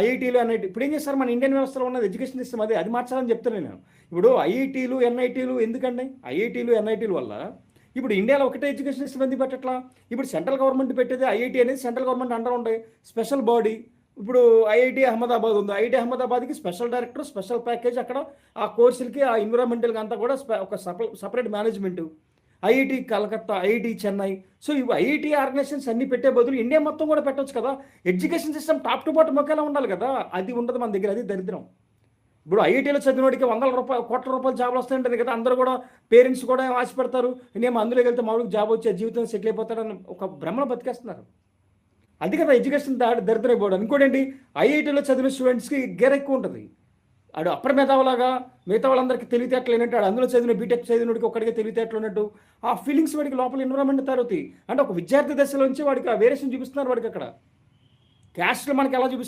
ఐఐటీలు NIT ఇప్పుడు ఏం చేస్తారు మన ఇండియన్ వ్యవస్థలో ఉన్నది ఎడ్యుకేషన్ సిస్టమ్ అది మార్చాలని చెప్తున్నాను నేను. ఇప్పుడు ఐఐటీలు ఎన్ఐటీలు ఎందుకండి? ఐఐటీలు ఎన్ఐటీల వల్ల ఇప్పుడు ఇండియాలో ఒకటే ఎడ్యుకేషన్ సిస్టమ్ ఎందుకు పెట్టట్లా? ఇప్పుడు సెంట్రల్ గవర్నమెంట్ పెట్టేది ఐఐటీ అనేది సెంట్రల్ గవర్నమెంట్ అండర్ ఉంటాయి స్పెషల్ బాడీ. ఇప్పుడు ఐఐటి అహ్మదాబాద్ ఉంది, ఐఐటి అహ్మదాబాద్కి స్పెషల్ డైరెక్టర్, స్పెషల్ ప్యాకేజ్, అక్కడ ఆ కోర్సులకి ఆ ఎన్విరాన్మెంటల్కి అంతా కూడా ఒక separate management. IIT Calcutta, IIT Chennai. So ఇవి ఐఐటి ఆర్గనైజేషన్స్ అన్ని పెట్టే బదులు ఇండియా మొత్తం కూడా పెట్టవచ్చు కదా. Education system top to bottom ఒకేలా ఉండాలి కదా. అది ఉండదు మన దగ్గర, అది దరిద్రం. ఇప్పుడు ఐఐటీలో చదివినోడికి కోట్ల రూపాయలు జాబ్లు వస్తాయంటది కదా. అందరూ కూడా పేరెంట్స్ కూడా ఆశపడతారు, నేను అందులోకి వెళ్తే మామూలుగా జాబ్ వచ్చే జీవితం సెటిల్ అయిపోతాడని ఒక భ్రమలో బతికేస్తున్నారు. అది కదా ఎడ్యుకేషన్ దరిద్రం అయిపోవడం. ఇంకోటి ఏంటి, ఐఐటీలో చదివిన స్టూడెంట్స్కి గేర్ ఎక్కువ ఉంటుంది. ఆడు అప్పటి మేధావులాగా మిగతా వాళ్ళందరికీ తెలివితేటలు అయినట్టు, ఆడు అందులో చదివిన బీటెక్ చదివినోడికి ఒక్కడికి తెలివితేటలు ఉన్నట్టు ఆ ఫీలింగ్స్ వాడికి లోపల ఎన్విరాన్మెంట్ తయారవుతాయి. అంటే ఒక విద్యార్థి దశలో నుంచి వాడికి ఆ వేరియేషన్ చూపిస్తున్నారు. వాడికి అక్కడ క్యాస్ట్లు మనకి ఎలా చూపిస్తున్నారు